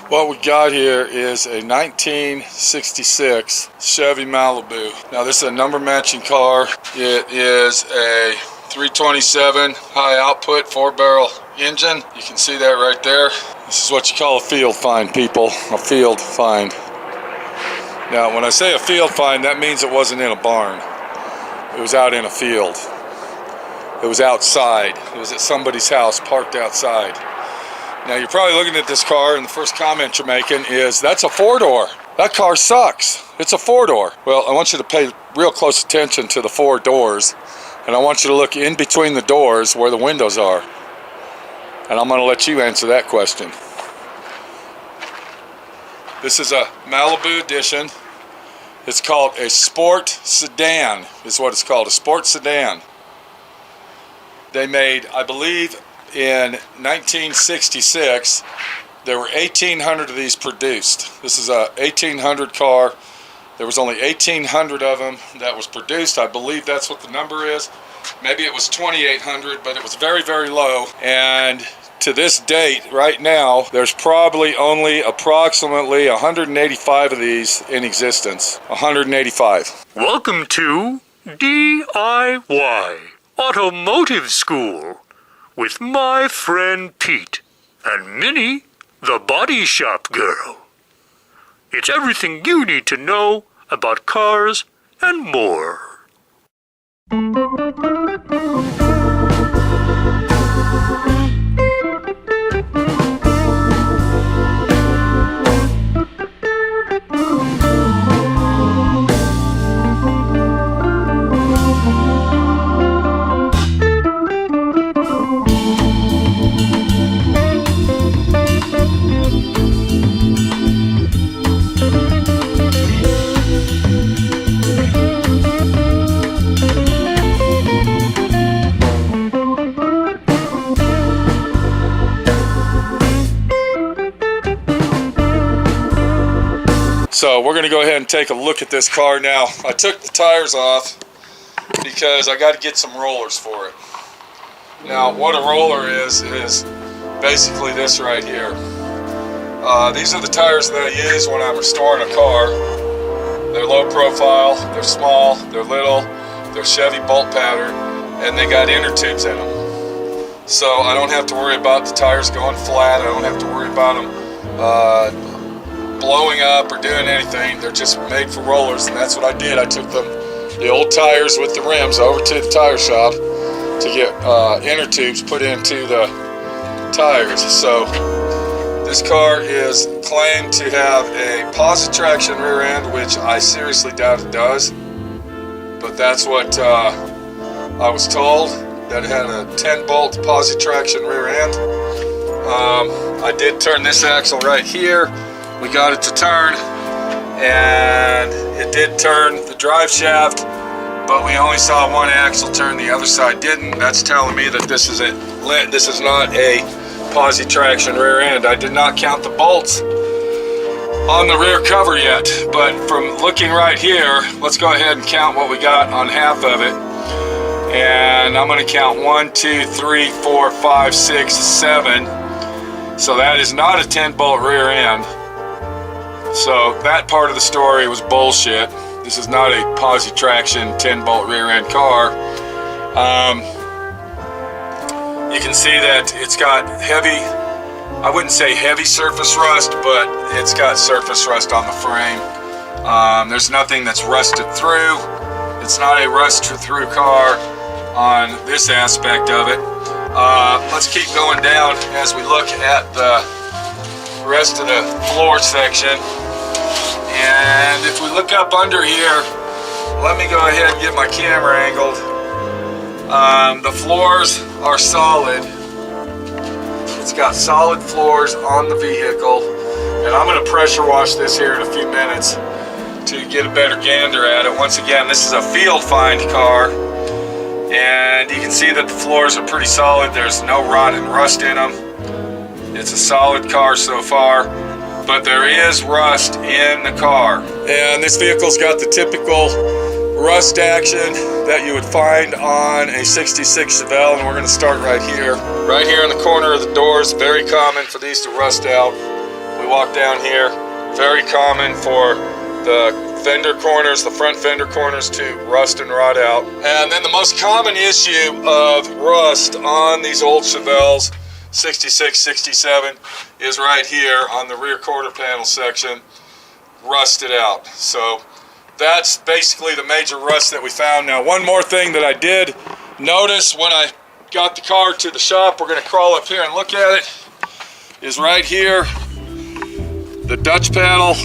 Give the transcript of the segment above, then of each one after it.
What we got here is a 1966 Chevy Malibu. Now this is a number matching car. It is a 327 high output 4-barrel engine. You can see that right there. This is what you call a field find, people. A field find. Now when I say a field find, that means it wasn't in a barn. It was out in a field. It was outside. It was at somebody's house, parked outside. Now you're probably looking at this car and the first comment you're making is, that's a 4-door. That car sucks. It's a 4-door. Well, I want you to pay real close attention to the 4 doors, and I want you to look in between the doors where the windows are. And I'm going to let you answer that question. This is a Malibu edition. It's called a Sport Sedan, is what it's called, a Sport Sedan. They made, I believe, in 1966, there were 1,800 of these produced. This is a 1,800 car. There was only 1,800 of them that was produced. I believe that's what the number is. Maybe it was 2,800, but it was very, very low. And to this date, right now, there's probably only approximately 185 of these in existence. 185. Welcome to D.I.Y. Automotive School with my friend Pete and Minnie, the body shop girl. It's everything you need to know about cars and more. So we're going to go ahead and take a look at this car now. I took the tires off because I got to get some rollers for it. Now what a roller is basically this right here. These are the tires that I use when I'm restoring a car. They're low profile, they're small, they're little, they're Chevy bolt pattern, and they got inner tubes in them. So I don't have to worry about the tires going flat. I don't have to worry about them blowing up or doing anything. They're just made for rollers, and that's what I did. I took the old tires with the rims over to the tire shop to get inner tubes put into the tires. So this car is claimed to have a positive traction rear end, which I seriously doubt it does, but that's what I was told, that it had a 10-bolt positive traction rear end. I did turn this axle right here. We got it to turn, and it did turn the drive shaft, but we only saw one axle turn, the other side didn't. That's telling me that this is not a posi traction rear end. I did not count the bolts on the rear cover yet, but from looking right here, let's go ahead and count what we got on half of it. And I'm going to count 1, 2, 3, 4, 5, 6, 7. So that is not a 10-bolt rear end. So that part of the story was bullshit. This is not a posi traction 10-bolt rear end car. You can see that it's got heavy, I wouldn't say heavy surface rust, but it's got surface rust on the frame. There's nothing that's rusted through. It's not a rusted through car on this aspect of it. Let's keep going down as we look at the rest of the floor section. And if we look up under here, let me go ahead and get my camera angled. The floors are solid. It's got solid floors on the vehicle, and I'm going to pressure wash this here in a few minutes to get a better gander at it. Once again, this is a field find car, and you can see that the floors are pretty solid. There's no rot and rust in them. It's a solid car so far, but there is rust in the car. And this vehicle's got the typical rust action that you would find on a 66 Chevelle, and we're going to start right here. Right here in the corner of the doors, very common for these to rust out. We walk down here. Very common for the fender corners, the front fender corners, to rust and rot out. And then the most common issue of rust on these old Chevelles, 66, 67, is right here on the rear quarter panel section, rusted out. So that's basically the major rust that we found. Now, one more thing that I did notice when I got the car to the shop, we're going to crawl up here and look at it, is right here, the Dutch panel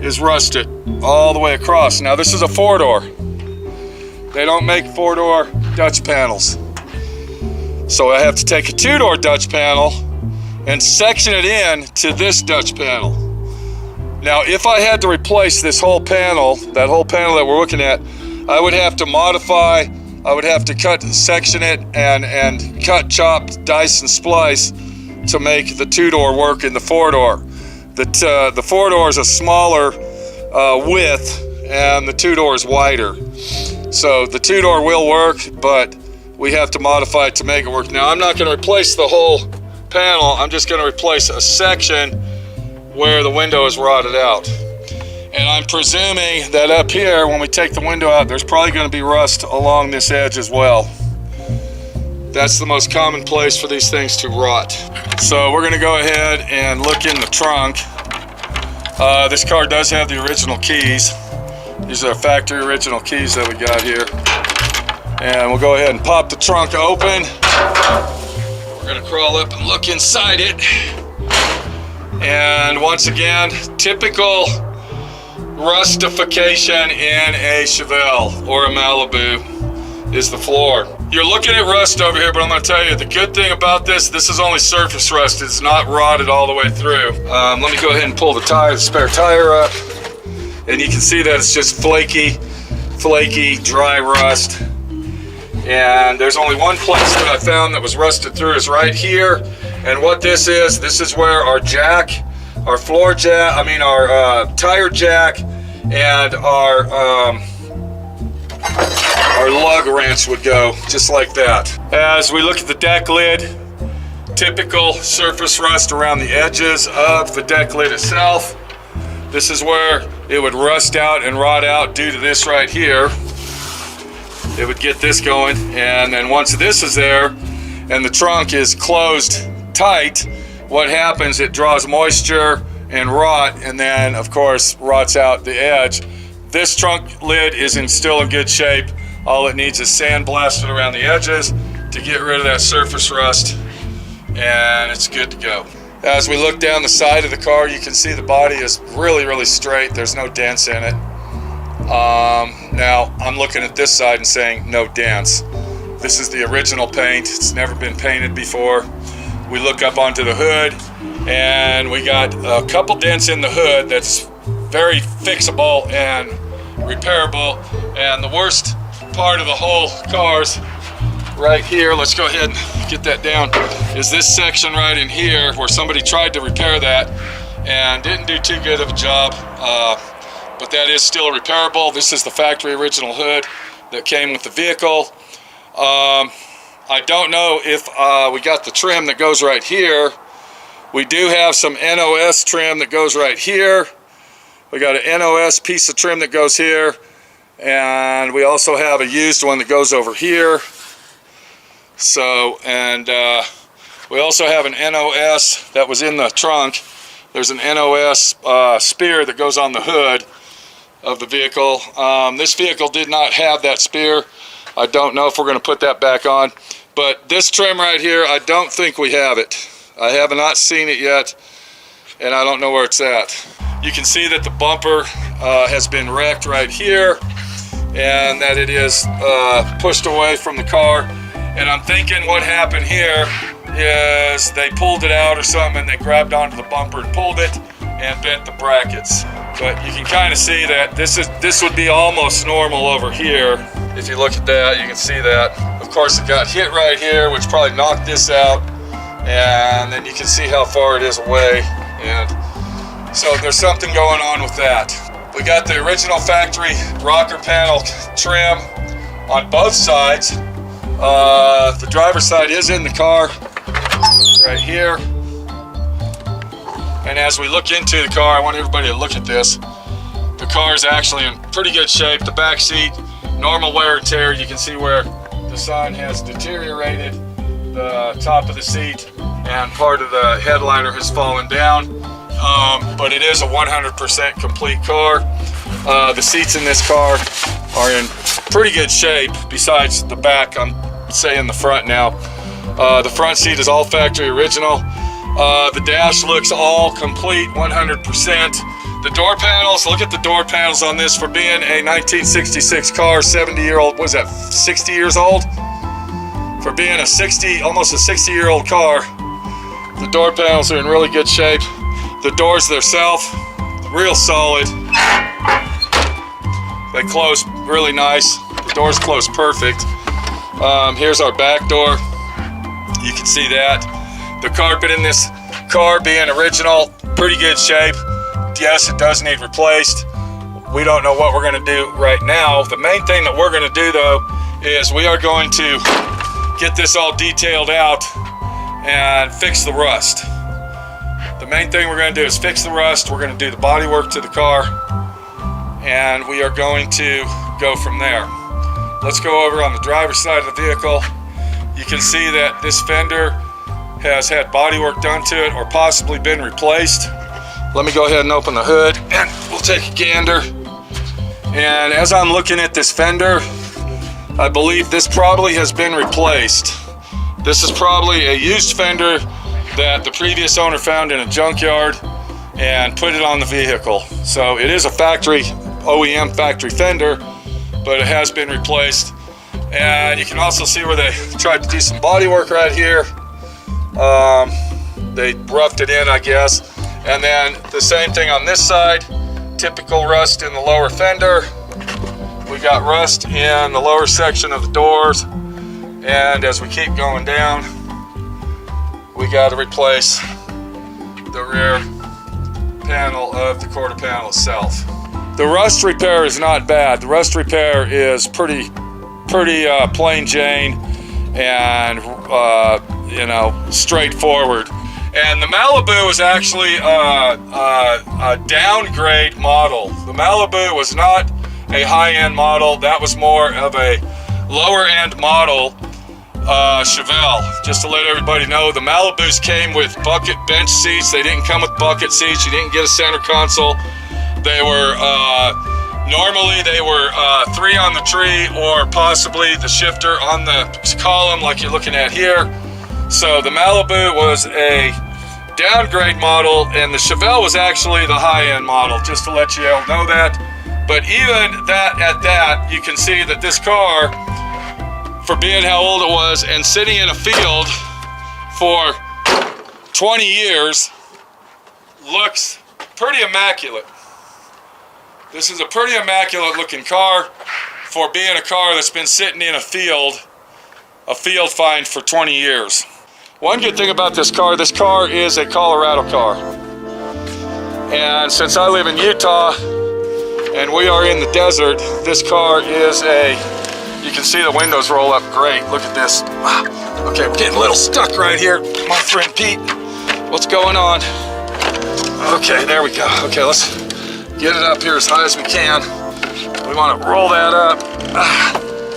is rusted all the way across. Now, this is a 4-door. They don't make 4-door Dutch panels. So I have to take a 2-door Dutch panel and section it in to this Dutch panel. Now, if I had to replace this whole panel, that whole panel that we're looking at, I would have to modify, I would have to cut, section it, and cut, chop, dice, and splice to make the 2-door work in the 4-door. The 4-door is a smaller width, and the 2-door is wider. So the 2-door will work, but we have to modify it to make it work. Now, I'm not going to replace the whole panel. I'm just going to replace a section where the window is rotted out. And I'm presuming that up here, when we take the window out, there's probably going to be rust along this edge as well. That's the most common place for these things to rot. So we're going to go ahead and look in the trunk. This car does have the original keys. These are factory original keys that we got here. And we'll go ahead and pop the trunk open. We're going to crawl up and look inside it. And once again, typical rustification in a Chevelle or a Malibu is the floor. You're looking at rust over here, but I'm going to tell you the good thing about this is only surface rust. It's not rotted all the way through. Let me go ahead and pull the spare tire up, and you can see that it's just flaky, dry rust. And there's only one place that I found that was rusted through is right here. And what this is where our jack, our floor jack, our tire jack, and our lug wrench would go, just like that. As we look at the deck lid, typical surface rust around the edges of the deck lid itself. This is where it would rust out and rot out due to this right here. It would get this going, and then once this is there and the trunk is closed tight, what happens, it draws moisture and rot, and then of course rots out the edge. This trunk lid is still in good shape. All it needs is sandblasted around the edges to get rid of that surface rust, and it's good to go. As we look down the side of the car, you can see the body is really straight. There's no dents in it. Now I'm looking at this side and saying no dents. This is the original paint. It's never been painted before. We look up onto the hood, and we got a couple dents in the hood that's very fixable and repairable. And the worst part of the whole car's right here, let's go ahead and get that down, is this section right in here where somebody tried to repair that and didn't do too good of a job, but that is still repairable. This is the factory original hood that came with the vehicle. I don't know if we got the trim that goes right here. We do have some NOS trim that goes right here. We got an NOS piece of trim that goes here, and we also have a used one that goes over here. So, and we also have an NOS that was in the trunk. There's an NOS spear that goes on the hood of the vehicle. This vehicle did not have that spear. I don't know if we're going to put that back on, but this trim right here, I don't think we have it. I have not seen it yet, and I don't know where it's at. You can see that the bumper has been wrecked right here, and that it is pushed away from the car. And I'm thinking what happened here is they pulled it out or something, and they grabbed onto the bumper and pulled it and bent the brackets. But you can kind of see that this would be almost normal over here. If you look at that, you can see that. Of course, it got hit right here, which probably knocked this out. And then you can see how far it is away. And so there's something going on with that. We got the original factory rocker panel trim on both sides. The driver's side is in the car right here. And as we look into the car, I want everybody to look at this. The car is actually in pretty good shape. The back seat, normal wear and tear. You can see where the sun has deteriorated the top of the seat and part of the headliner has fallen down. But it is a 100% complete car. The seats in this car are in pretty good shape besides the back. I'm saying the front now. The front seat is all factory original. The dash looks all complete 100%. The door panels, look at the door panels on this. For being a 1966 car, 70-year-old, what is that, 60 years old? For being a almost a 60-year-old car, the door panels are in really good shape. The doors themselves, real solid. They close really nice. The doors close perfect. Here's our back door. You can see that. The carpet in this car being original, pretty good shape. Yes, it does need replaced. We don't know what we're going to do right now. The main thing that we're going to do, though, is we are going to get this all detailed out and fix the rust. The main thing we're going to do is fix the rust. We're going to do the body work to the car, and we are going to go from there. Let's go over on the driver's side of the vehicle. You can see that this fender has had body work done to it or possibly been replaced. Let me go ahead and open the hood and we'll take a gander. And as I'm looking at this fender, I believe this probably has been replaced. This is probably a used fender that the previous owner found in a junkyard and put it on the vehicle. So it is a factory, OEM factory fender, but it has been replaced. And you can also see where they tried to do some body work right here. They roughed it in, I guess. And then the same thing on this side, typical rust in the lower fender. We got rust in the lower section of the doors. And as we keep going down, we got to replace the rear panel of the quarter panel itself. The rust repair is not bad. The rust repair is pretty plain Jane and straightforward. And the Malibu is actually a downgrade model. The Malibu was not a high-end model. That was more of a lower-end model Chevelle. Just to let everybody know, the Malibus came with bucket bench seats. They didn't come with bucket seats. You didn't get a center console. They were normally they were 3 on the tree or possibly the shifter on the column like you're looking at here. So the Malibu was a downgrade model and the Chevelle was actually the high-end model, just to let you all know that. But even at that, you can see that this car, for being how old it was and sitting in a field for 20 years, looks pretty immaculate. This is a pretty immaculate looking car for being a car that's been sitting in a field find for 20 years. One good thing about this car is a Colorado car. And since I live in Utah and we are in the desert, this car is you can see the windows roll up great. Look at this. Okay, we're getting a little stuck right here. My friend Pete, what's going on? Okay, there we go. Okay, let's get it up here as high as we can. We want to roll that up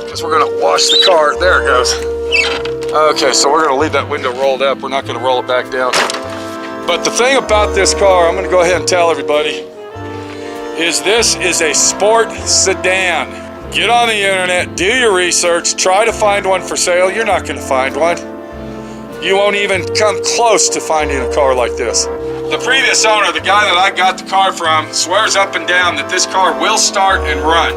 because we're going to wash the car. There it goes. Okay, so we're going to leave that window rolled up. We're not going to roll it back down. But the thing about this car, I'm going to go ahead and tell everybody, is this is a sport sedan. Get on the internet, do your research, try to find one for sale. You're not going to find one. You won't even come close to finding a car like this. The previous owner, the guy that I got the car from, swears up and down that this car will start and run.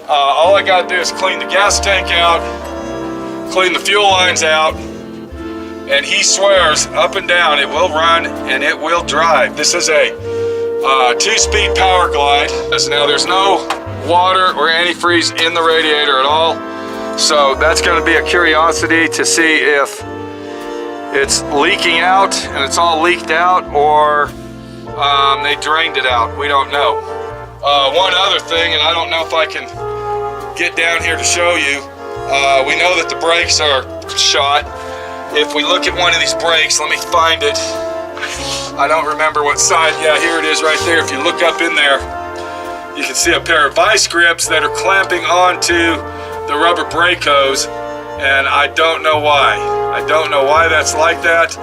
All I got to do is clean the gas tank out, clean the fuel lines out, and he swears up and down it will run and it will drive. This is a 2-speed power glide. Now there's no water or antifreeze in the radiator at all, so that's going to be a curiosity to see if it's leaking out and it's all leaked out, or they drained it out. We don't know. One other thing, and I don't know if I can get down here to show you, we know that the brakes are shot. If we look at one of these brakes, let me find it. I don't remember what side. Yeah, here it is right there. If you look up in there, you can see a pair of vice grips that are clamping onto the rubber brake hose, and I don't know why. I don't know why that's like that,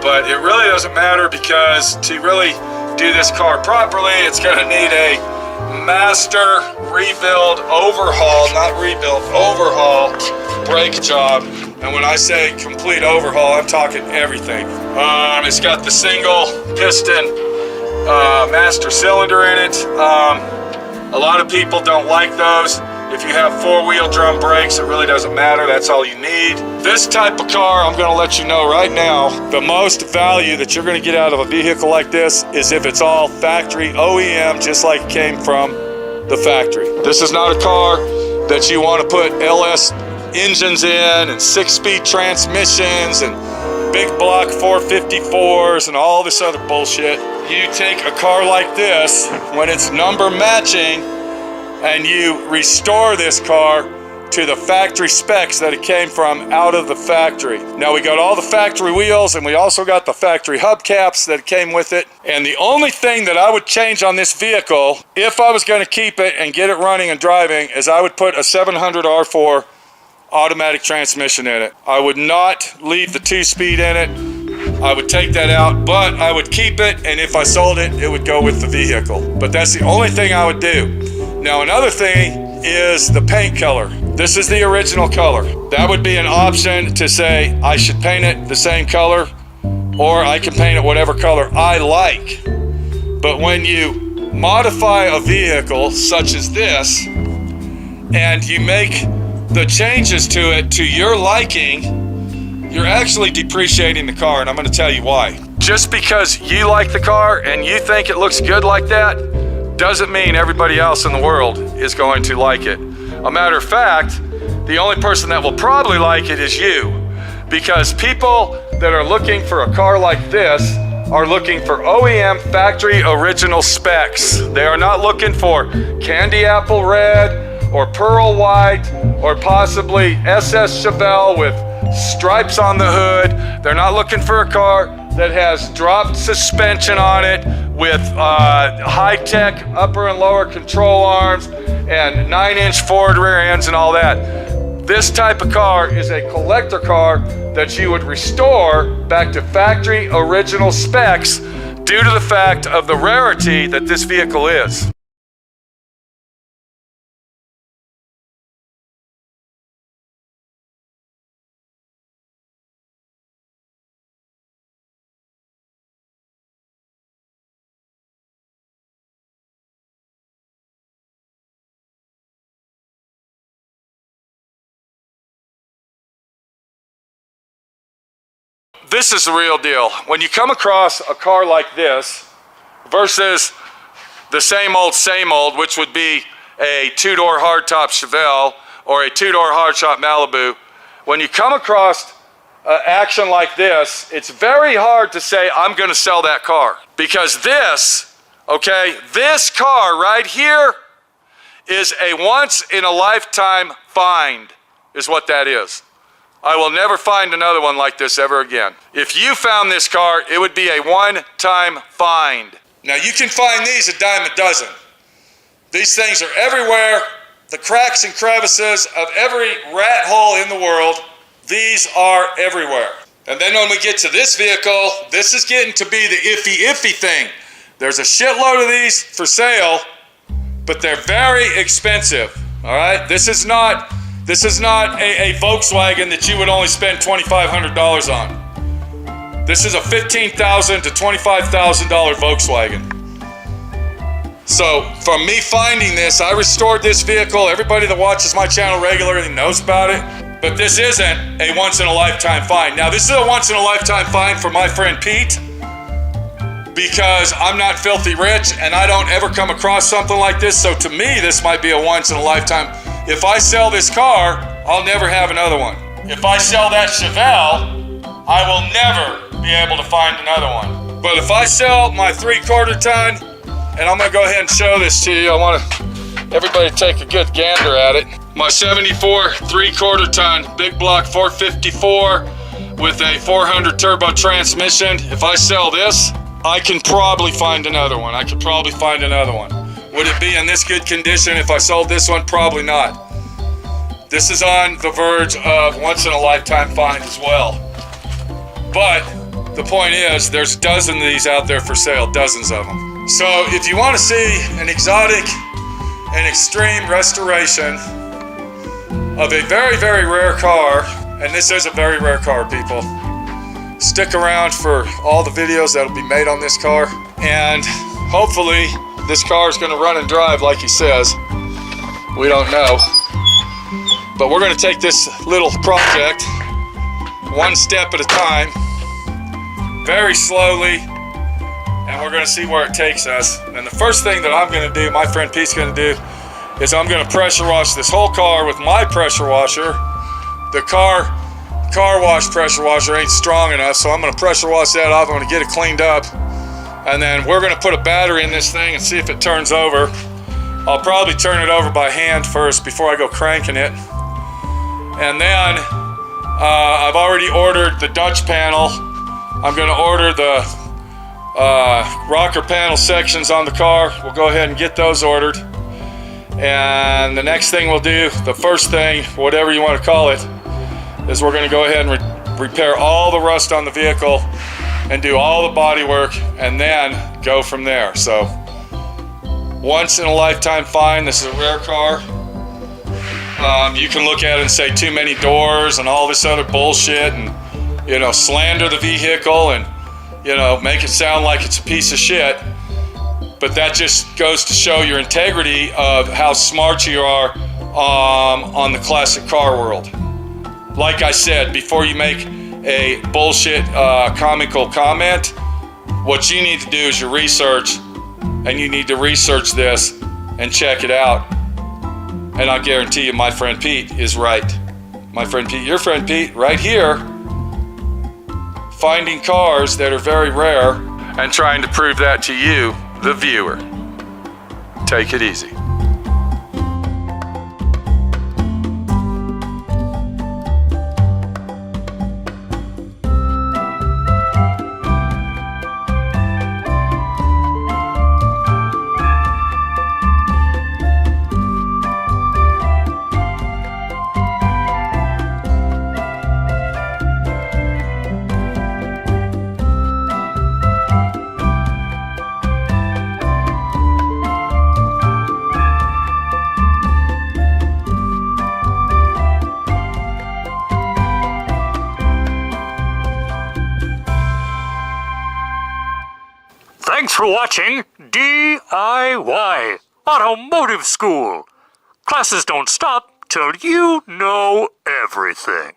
but it really doesn't matter, because to really do this car properly, it's going to need a master rebuild overhaul, not rebuild, overhaul brake job. And when I say complete overhaul, I'm talking everything. It's got the single piston master cylinder in it. A lot of people don't like those. If you have four-wheel drum brakes, it really doesn't matter. That's all you need. This type of car, I'm going to let you know right now, the most value that you're going to get out of a vehicle like this is if it's all factory OEM, just like it came from the factory. This is not a car that you want to put LS engines in and 6-speed transmissions and big block 454s and all this other bullshit. You take a car like this when it's number matching and you restore this car to the factory specs that it came from out of the factory. Now we got all the factory wheels, and we also got the factory hubcaps that came with it. And the only thing that I would change on this vehicle, if I was going to keep it and get it running and driving, is I would put a 700 R4 automatic transmission in it. I would not leave the 2-speed in it. I would take that out, but I would keep it, and if I sold it, it would go with the vehicle. But that's the only thing I would do. Now another thing is the paint color. This is the original color. That would be an option to say I should paint it the same color, or I can paint it whatever color I like. But when you modify a vehicle such as this and you make the changes to it to your liking, you're actually depreciating the car, and I'm going to tell you why. Just because you like the car and you think it looks good like that doesn't mean everybody else in the world is going to like it. A matter of fact, the only person that will probably like it is you, because people that are looking for a car like this are looking for OEM factory original specs. They are not looking for candy apple red or pearl white or possibly SS Chevelle with stripes on the hood. They're not looking for a car that has dropped suspension on it with high-tech upper and lower control arms and 9-inch forward rear ends and all that. This type of car is a collector car that you would restore back to factory original specs due to the fact of the rarity that this vehicle is. This is the real deal. When you come across a car like this versus the same old, which would be a 2-door hardtop Chevelle or a 2-door hardtop Malibu, when you come across action like this, it's very hard to say, I'm going to sell that car. Because this, okay, this car right here is a once-in-a-lifetime find, is what that is. I will never find another one like this ever again. If you found this car, it would be a one-time find. Now you can find these a dime a dozen. These things are everywhere. The cracks and crevices of every rat hole in the world, these are everywhere. And then when we get to this vehicle, this is getting to be the iffy thing. There's a shitload of these for sale, but they're very expensive, all right? This is not a Volkswagen that you would only spend $2,500 on. This is a $15,000 to $25,000 Volkswagen. So from me finding this, I restored this vehicle. Everybody that watches my channel regularly knows about it. But this isn't a once-in-a-lifetime find. Now, this is a once-in-a-lifetime find for my friend Pete, because I'm not filthy rich and I don't ever come across something like this. So to me, this might be a once-in-a-lifetime. If I sell this car, I'll never have another one. If I sell that Chevelle, I will never be able to find another one. But if I sell my 3/4 ton, and I'm gonna go ahead and show this to you, I want everybody to take a good gander at it. My 74 3/4 ton big block 454 with a 400 turbo transmission. If I sell this, I can probably find another one. Would it be in this good condition if I sold this one? Probably not. This is on the verge of once in a lifetime find as well. But the point is, there's dozens of these out there for sale, dozens of them. So if you want to see an exotic and extreme restoration of a very, very rare car, and this is a very rare car, people, stick around for all the videos that'll be made on this car. And hopefully this car is going to run and drive like he says. We don't know. But we're going to take this little project one step at a time, very slowly, and we're going to see where it takes us. And the first thing that I'm going to do, my friend Pete's going to do, is I'm going to pressure wash this whole car with my pressure washer. The car wash pressure washer ain't strong enough, so I'm going to pressure wash that off. I'm going to get it cleaned up, and then we're going to put a battery in this thing and see if it turns over. I'll probably turn it over by hand first before I go cranking it. And then I've already ordered the Dutch panel. I'm going to order the rocker panel sections on the car. We'll go ahead and get those ordered. And the next thing we'll do, the first thing, whatever you want to call it, is we're going to go ahead and repair all the rust on the vehicle and do all the body work and then go from there. So, once in a lifetime find. This is a rare car. You can look at it and say too many doors and all this other bullshit and, you know, slander the vehicle and, you know, make it sound like it's a piece of shit. But that just goes to show your integrity of how smart you are on the classic car world. Like I said, before you make a bullshit comical comment, what you need to do is your research, and you need to research this and check it out. And I guarantee you my friend Pete is right. My friend Pete, your friend Pete, right here, finding cars that are very rare and trying to prove that to you, the viewer. Take it easy. Thanks for watching D.I.Y. Automotive School. Classes don't stop till you know everything.